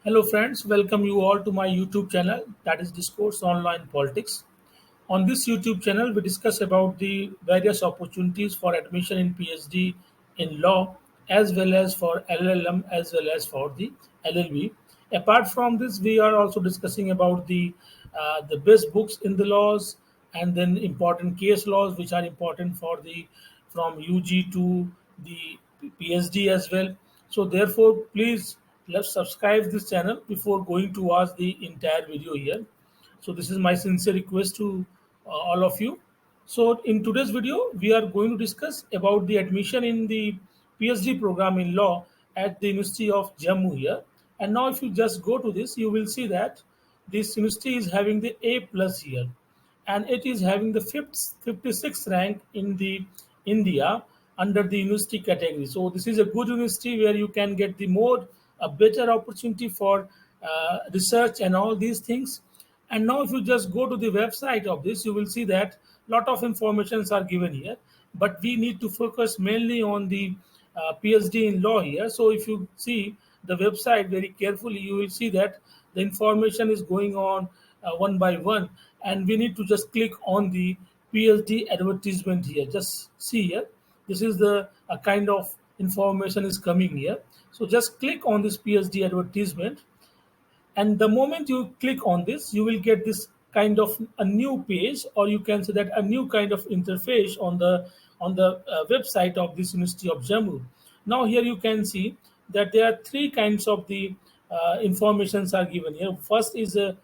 Hello, friends. Welcome you all to my YouTube channel, that is Discourse Online Politics. On this YouTube channel, we discuss about the various opportunities for admission in PhD in law, as well as for LLM, as well as for the LLB. Apart from this, we are also discussing about the best books in the laws, and then important case laws which are important for the from UG to the PhD as well. So therefore, please let's subscribe this channel before going to watch the entire video here. So this is my sincere request to all of you. So in today's video, we are going to discuss about the admission in the PhD program in law at the University of Jammu here. And now if you just go to this, you will see that this university is having the A plus here, and it is having the 56th rank in the India under the university category. So this is a good university where you can get the more a better opportunity for research and all these things. And now if you just go to the website of this, you will see that lot of informations are given here, but we need to focus mainly on the PhD in law here. So if you see the website very carefully, you will see that the information is going on one by one, and we need to just click on the PhD advertisement here. Just see here, this is the kind of information is coming here. So just click on this PhD advertisement, and the moment you click on this, you will get this kind of a new page, or you can say that a new kind of interface on the website of this University of Jammu. Now here you can see that there are three kinds of the informations are given here. First is a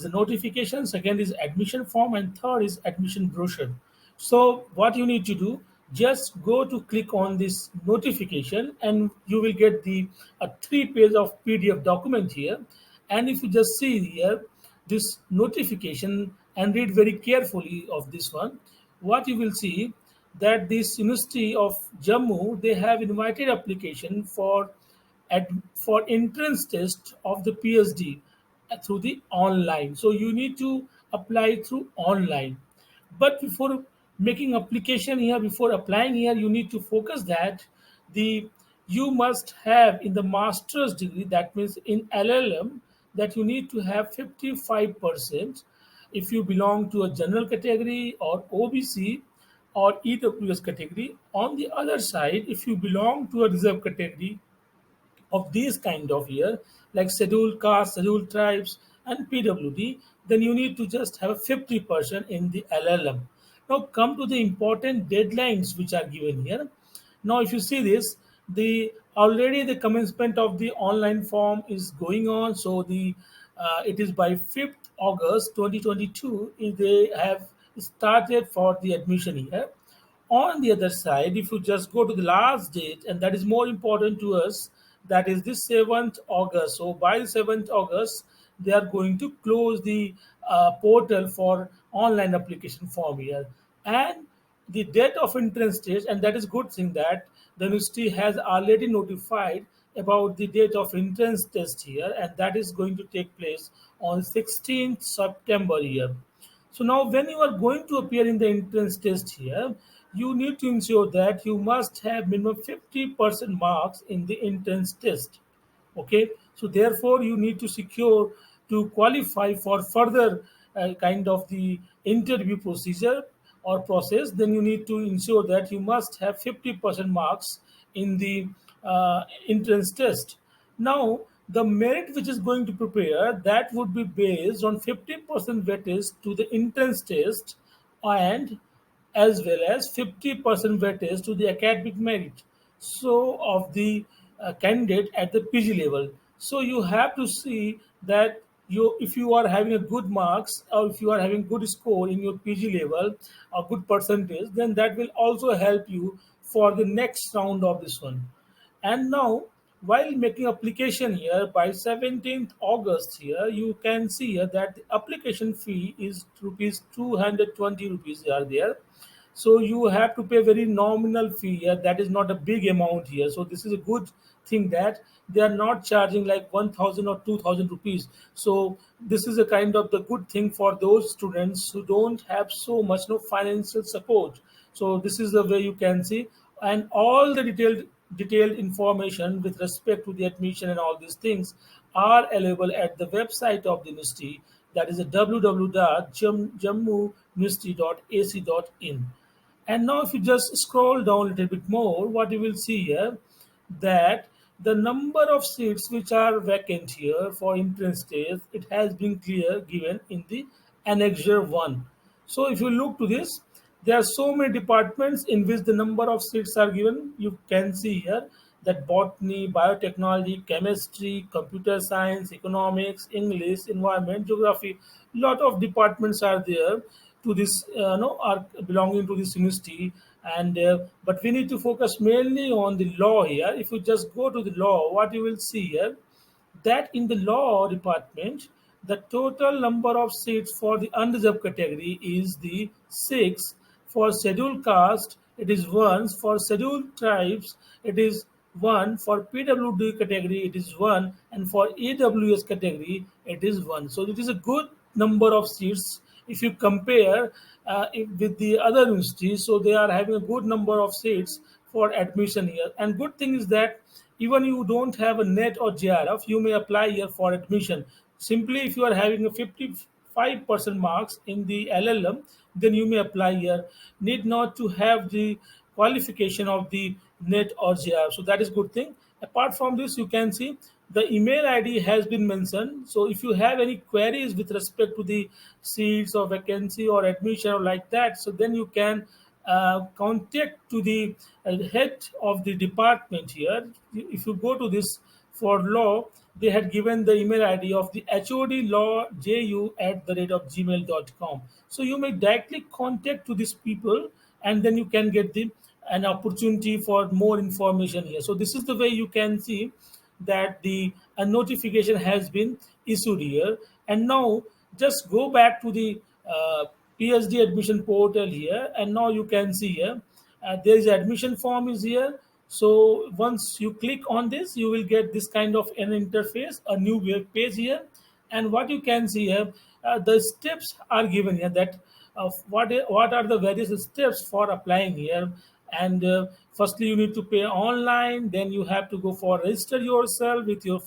notification, second is admission form, and third is admission brochure. So what you need to do, just go to click on this notification, and you will get the a 3 page of PDF document here. And if you just see here this notification and read very carefully of this one, what you will see that this University of Jammu, they have invited application for entrance test of the PhD through the online. So you need to apply through online. But before making application here, before applying here, you need to focus that the you must have in the master's degree, that means in LLM, that you need to have 55% if you belong to a general category or OBC or EWS category. On the other side, if you belong to a reserve category of these kind of year, like scheduled castes, scheduled tribes, and PWD, then you need to just have 50% in the LLM. Now come to the important deadlines which are given here. Now if you see this, the already the commencement of the online form is going on. So the it is by 5th August 2022 they have started for the admission here. On the other side, if you just go to the last date, and that is more important to us, that is this 7th August. So by 7th August, they are going to close the portal for online application form here. And the date of entrance test, and that is good thing that the university has already notified about the date of entrance test here, and that is going to take place on 16th September here. So now when you are going to appear in the entrance test here, you need to ensure that you must have minimum 50% marks in the entrance test. Okay, so therefore you need to secure to qualify for further kind of the interview procedure or process, then you need to ensure that you must have 50% marks in the entrance test. Now the merit which is going to prepare, that would be based on 50% weightage to the entrance test, and as well as 50% weightage to the academic merit, so of the candidate at the PG level. So you have to see that you, if you are having a good marks, or if you are having good score in your PG level, a good percentage, then that will also help you for the next round of this one. And now, while making application here by 17th August here, you can see here that the application fee is rupees 220 rupees are there. So you have to pay very nominal fee here. That is not a big amount here. So this is a good thing that they are not charging like 1,000 or 2,000 rupees. So this is a kind of the good thing for those students who don't have so much no financial support. So this is the way you can see, and all the detailed information with respect to the admission and all these things are available at the website of the university, that is www.jammuuniversity.ac.in. And now, if you just scroll down a little bit more, what you will see here, that the number of seats which are vacant here for entrance test, it has been clear given in the annexure 1. So if you look to this, there are so many departments in which the number of seats are given. You can see here that botany, biotechnology, chemistry, computer science, economics, English, environment, geography, lot of departments are there to this, no, are belonging to this university. And but we need to focus mainly on the law here. If you just go to the law, what you will see here, that in the law department, the total number of seats for the unreserved category is the 6. For scheduled caste, it is 1. For scheduled tribes, it is 1. For PWD category, it is 1. And for AWS category, it is 1. So it is a good number of seats if you compare with the other universities. So they are having a good number of seats for admission here. And good thing is that even you don't have a net or JRF, you may apply here for admission. Simply, if you are having a 55% marks in the LLM, then you may apply here. Need not to have the qualification of the net or JRF. So that is good thing. Apart from this, you can see the email ID has been mentioned. So if you have any queries with respect to the seats or vacancy or admission or like that, so then you can contact to the head of the department here. If you go to this for law, they had given the email ID of the HODlawju@gmail.com. So you may directly contact to these people, and then you can get the an opportunity for more information here. So this is the way you can see that the a notification has been issued here. And now just go back to the PhD admission portal here, and now you can see here there is admission form is here. So once you click on this, you will get this kind of an interface, a new web page here. And what you can see here, the steps are given here, that what are the various steps for applying here. And firstly, you need to pay online, then you have to go for register yourself with your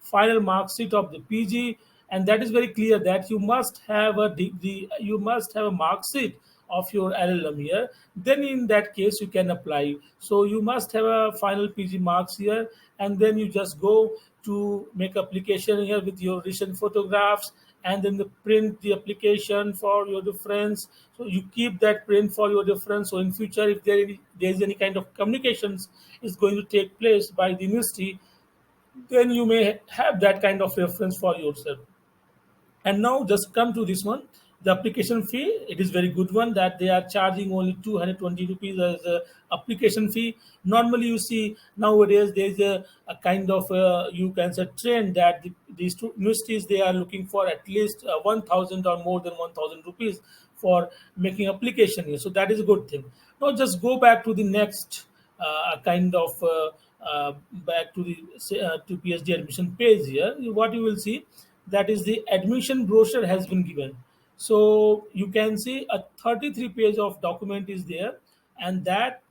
final mark sheet of the PG. And that is very clear that you must have a degree, you must have a mark sheet of your LLM here. Then in that case you can apply. So you must have a final PG marks here, and then you just go to make application here with your recent photographs, and then the print the application for your reference. So you keep that print for your reference. So in future, if there is any kind of communications is going to take place by the university, then you may have that kind of reference for yourself. And now just come to this one, the application fee. It is very good one that they are charging only 220 rupees as a application fee. Normally you see nowadays there is a kind of you can say trend that these two universities, they are looking for at least 1000 or more than 1000 rupees for making application here. So that is a good thing. Now just go back to the next kind of back to the to PhD admission page here. What you will see, that is the admission brochure has been given. So you can see a 33 page of document is there, and that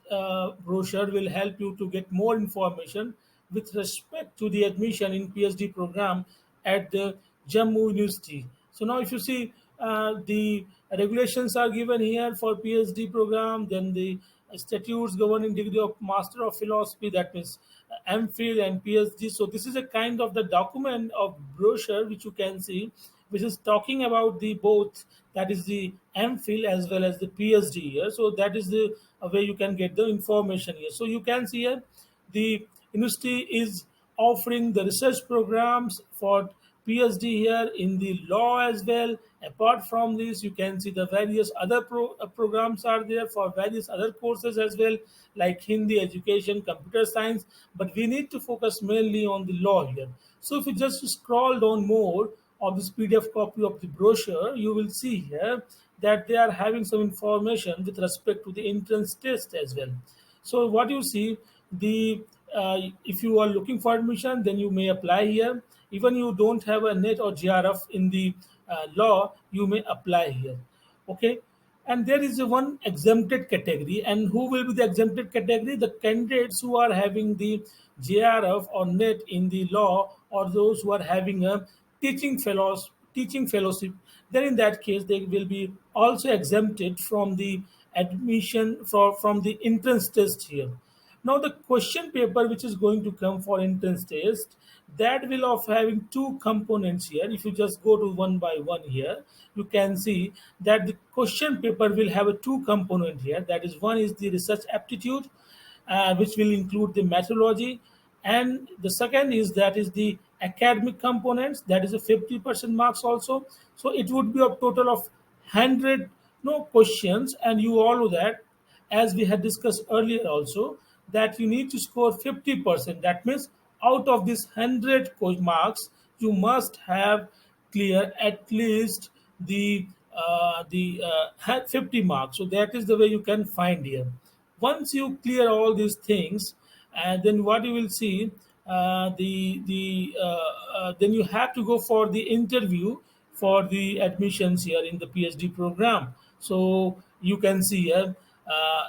brochure will help you to get more information with respect to the admission in PhD program at the Jammu University. So now if you see the regulations are given here for PhD program, then the statutes governing degree of Master of Philosophy, that means MPhil and PhD. So this is a kind of the document of brochure which you can see, which is talking about the both, that is the MPhil as well as the PhD here. So that is the way you can get the information here. So you can see here the university is offering the research programs for PhD here in the law as well. Apart from this, you can see the various other programs are there for various other courses as well, like Hindi, education, computer science. But we need to focus mainly on the law here. So if you just scroll down more of this PDF copy of the brochure, you will see here that they are having some information with respect to the entrance test as well. So what you see, the if you are looking for admission, then you may apply here. Even you don't have a net or GRF in the law, you may apply here. Okay. And there is a one exempted category. And who will be the exempted category? The candidates who are having the JRF or net in the law or those who are having a teaching fellowship, then in that case they will be also exempted from the admission from the entrance test here. Now the question paper which is going to come for entrance test, that will of having two components here. If you just go to one by one here, you can see that the question paper will have a two component here. That is, one is the research aptitude, which will include the methodology, and the second is that is the academic components, that is a 50% marks also. So it would be a total of 100 no questions, and you all know that, as we had discussed earlier also, that you need to score 50%. That means out of this 100 marks, you must have clear at least the 50 marks. So that is the way you can find here. Once you clear all these things, and then what you will see, then you have to go for the interview for the admissions here in the PhD program. So you can see here,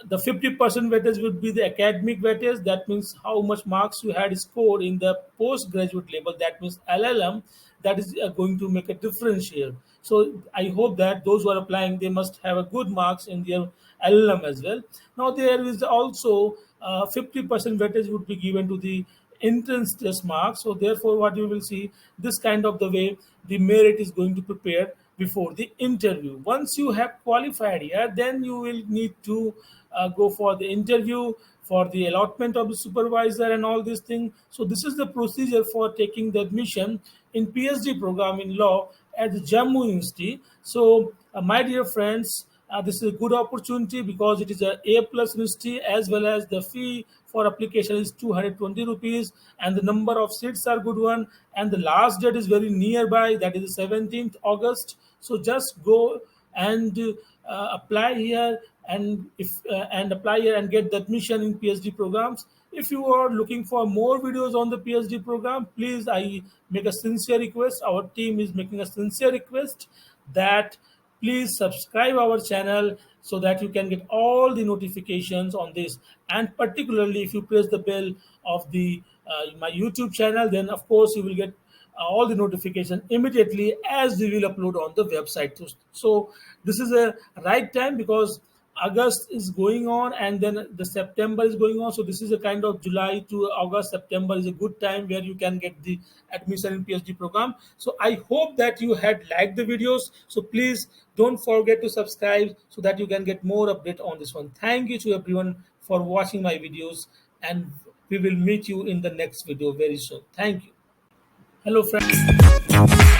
the 50% weightage would be the academic weightage. That means how much marks you had scored in the postgraduate level. That means LLM. That is going to make a difference here. So I hope that those who are applying, they must have a good marks in their LLM as well. Now there is also 50% weightage would be given to the entrance test marks. So therefore, what you will see, this kind of the way the merit is going to prepare before the interview. Once you have qualified here, then you will need to go for the interview, for the allotment of the supervisor and all these things. So this is the procedure for taking the admission in PhD program in law at the Jammu University. So my dear friends, this is a good opportunity because it is a plus university, as well as the fee for application is 220 rupees, and the number of seats are good one, and the last date is very nearby, that is the 17th August. So just go and apply here, and apply here and get the admission in PhD programs. If you are looking for more videos on the PhD program, please, I make a sincere request. Our team is making a sincere request that please subscribe our channel so that you can get all the notifications on this. And particularly, if you press the bell of the my YouTube channel, then of course you will get all the notification immediately as we will upload on the website. So this is a right time because August is going on, and then the September is going on. So this is a kind of July to August, September is a good time where you can get the admission in PhD program. So I hope that you had liked the videos. So please don't forget to subscribe so that you can get more update on this one. Thank you to everyone for watching my videos, and we will meet you in the next video very soon. Thank you. Hello friends.